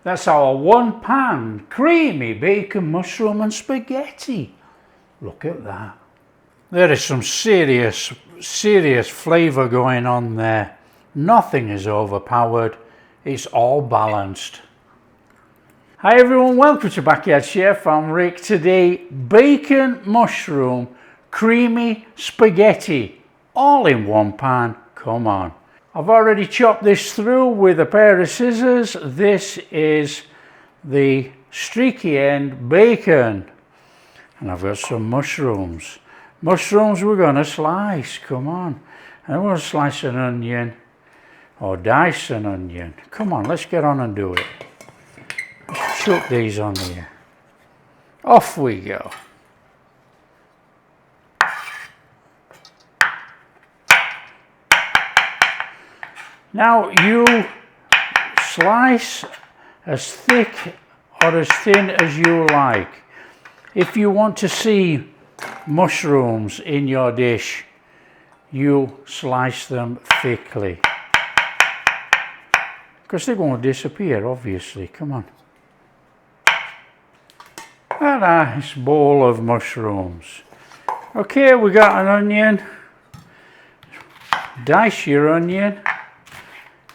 That's our 1 pan creamy bacon, mushroom and spaghetti. Look at that. There is some serious flavour going on there. Nothing is overpowered. It's all balanced. Hi everyone, welcome to Backyard Chef. I'm Rick. Today, bacon, mushroom, creamy spaghetti, all in 1 pan. Come on. I've already chopped this through with a pair of scissors. This is the streaky end bacon. And I've got some mushrooms. Mushrooms we're going to slice, come on. And we'll slice an onion or dice an onion. Come on, let's get on and do it. Let's chuck these on here. Off we go. Now you slice as thick or as thin as you like. If you want to see mushrooms in your dish, you slice them thickly. Because they're going to disappear, obviously. Come on. A nice bowl of mushrooms. Okay, we got an onion. Dice your onion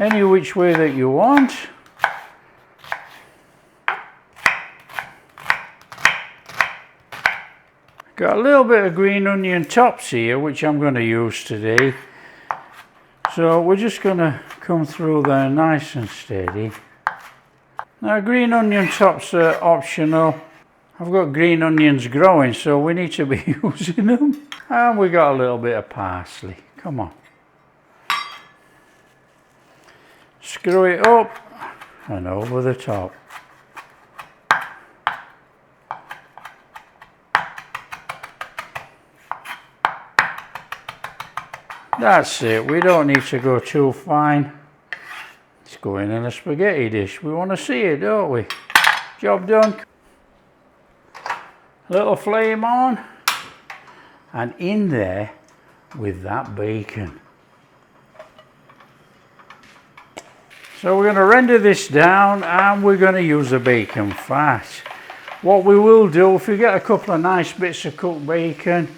any which way that you want. Got a little bit of green onion tops here, which I'm going to use today. So we're just going to come through there nice and steady. Now green onion tops are optional. I've got green onions growing, so we need to be using them. And we got a little bit of parsley. Come on. Screw it up and over the top. That's it, we don't need to go too fine. It's going in a spaghetti dish. We want to see it, don't we? Job done. Little flame on. And in there with that bacon. So we're going to render this down and we're going to use the bacon fat. What we will do, if we get a couple of nice bits of cooked bacon,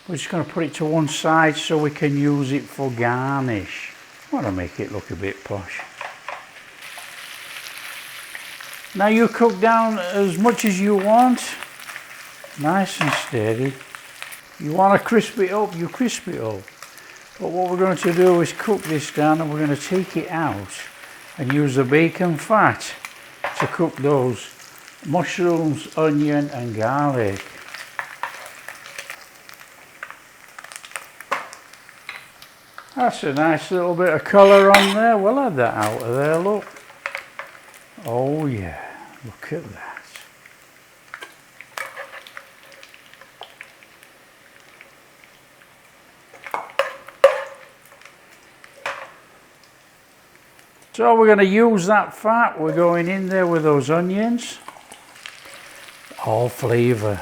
we're just going to put it to one side so we can use it for garnish. I want to make it look a bit posh. Now you cook down as much as you want, nice and steady. You want to crisp it up, you crisp it up. But what we're going to do is cook this down and we're going to take it out and use the bacon fat to cook those mushrooms, onion and garlic. That's a nice little bit of colour on there. We'll add that out of there, look. Oh yeah, look at that. So we're going to use that fat. We're going in there with those onions. All flavour.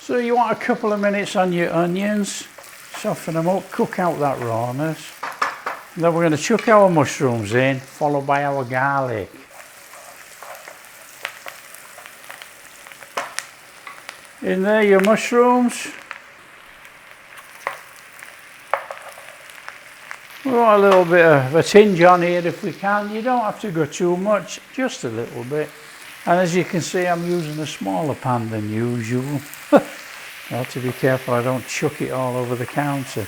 So you want a couple of minutes on your onions. Soften them up, cook out that rawness. And then we're going to chuck our mushrooms in, followed by our garlic. In there your mushrooms. We want a little bit of a tinge on here if we can. You don't have to go too much, just a little bit. And as you can see, I'm using a smaller pan than usual. I have to be careful I don't chuck it all over the counter.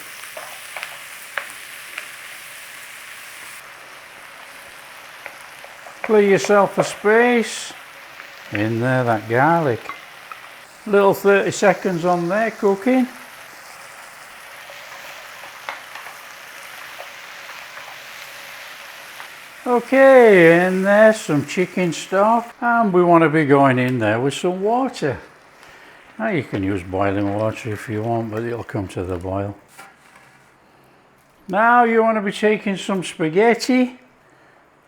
Clear yourself a space. In there, that garlic. Little 30 seconds on there cooking. Okay, in there some chicken stock, and we want to be going in there with some water. Now you can use boiling water if you want, but it'll come to the boil. Now you want to be taking some spaghetti,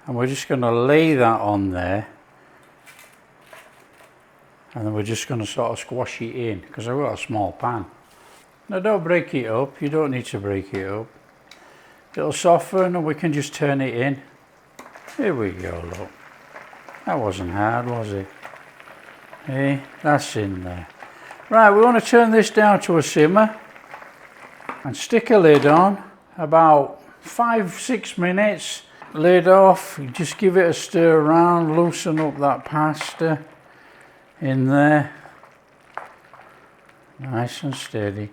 and we're just going to lay that on there. And then we're just going to sort of squash it in, because I've got a small pan. Now don't break it up, you don't need to break it up. It'll soften and we can just turn it in. Here we go, look. That wasn't hard, was it? Hey, that's in there. Right, we want to turn this down to a simmer and stick a lid on. About 5-6 minutes. Lid off, just give it a stir around, loosen up that pasta in there. Nice and steady.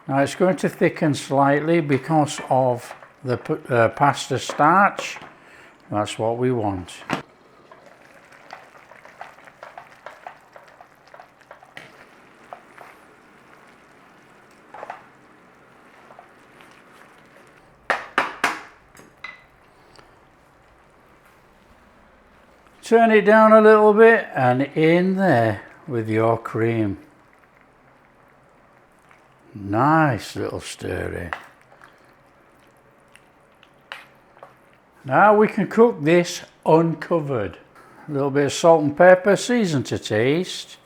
Now it's going to thicken slightly because of the pasta starch. That's what we want. Turn it down a little bit and in there with your cream. Nice little stir in. Now we can cook this uncovered. A little bit of salt and pepper, season to taste.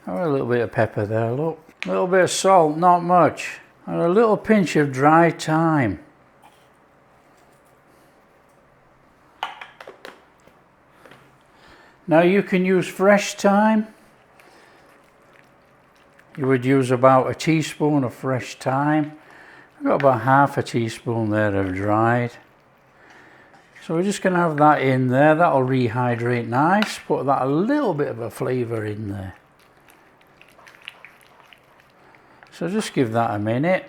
Oh, a little bit of pepper there, look. A little bit of salt, not much. And a little pinch of dry thyme. Now you can use fresh thyme. You would use about a teaspoon of fresh thyme. I've got about half a teaspoon there of dried. So we're just going to have that in there. That'll rehydrate nice. Put that a little bit of a flavour in there. So just give that a minute.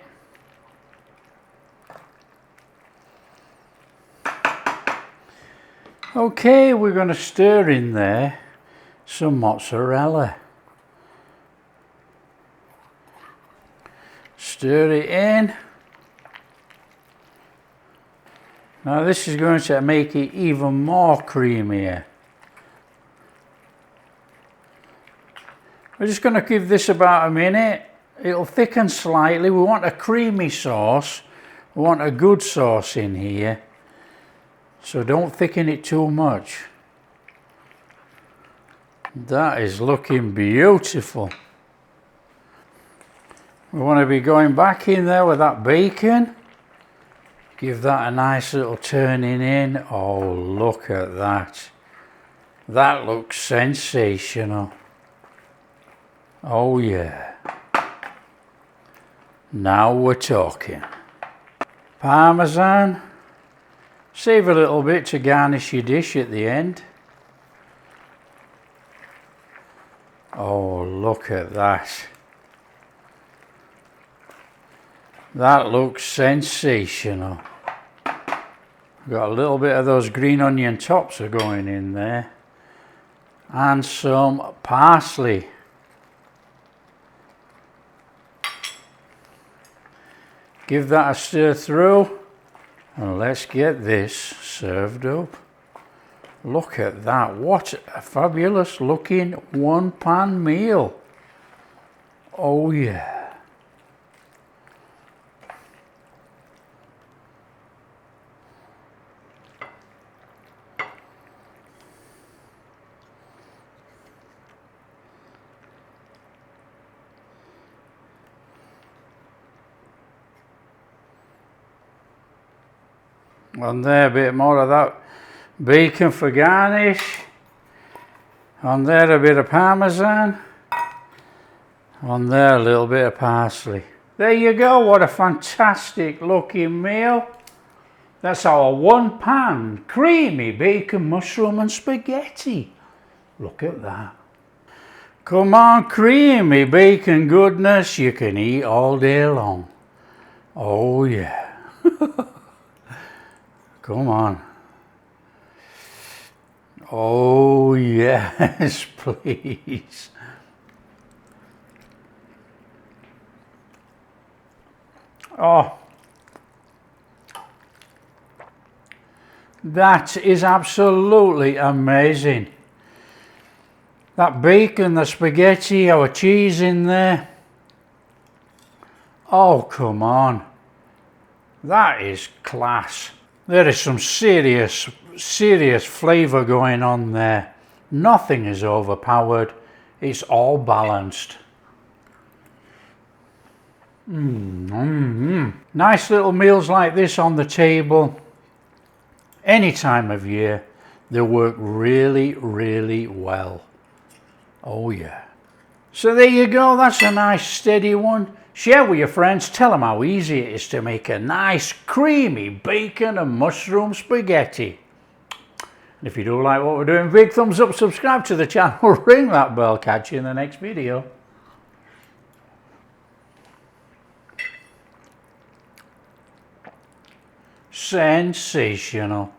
Okay, we're going to stir in there some mozzarella. Stir it in. Now this is going to make it even more creamier. We're just going to give this about a minute. It'll thicken slightly. We want a creamy sauce. We want a good sauce in here. So don't thicken it too much. That is looking beautiful. We want to be going back in there with that bacon. Give that a nice little turning in. Oh, look at that. That looks sensational. Oh yeah. Now we're talking. Parmesan. Save a little bit to garnish your dish at the end. Oh, look at that. That looks sensational. Got a little bit of those green onion tops are going in there. And some parsley. Give that a stir through. And let's get this served up. Look at that. What a fabulous looking one pan meal. Oh yeah. On there, a bit more of that bacon for garnish. On there, a bit of parmesan. On there, a little bit of parsley. There you go. What a fantastic looking meal. That's our one pan creamy bacon, mushroom and spaghetti. Look at that. Come on, creamy bacon goodness. You can eat all day long. Oh yeah. Come on. Oh, yes, please. Oh, that is absolutely amazing. That bacon, the spaghetti, our cheese in there. Oh, come on. That is class. There is some serious flavour going on there. Nothing is overpowered. It's all balanced. Nice little meals like this on the table, any time of year, they work really, really well. Oh yeah. So there you go, that's a nice steady one. Share with your friends, tell them how easy it is to make a nice creamy bacon and mushroom spaghetti. And if you do like what we're doing, big thumbs up, subscribe to the channel, ring that bell, catch you in the next video. Sensational.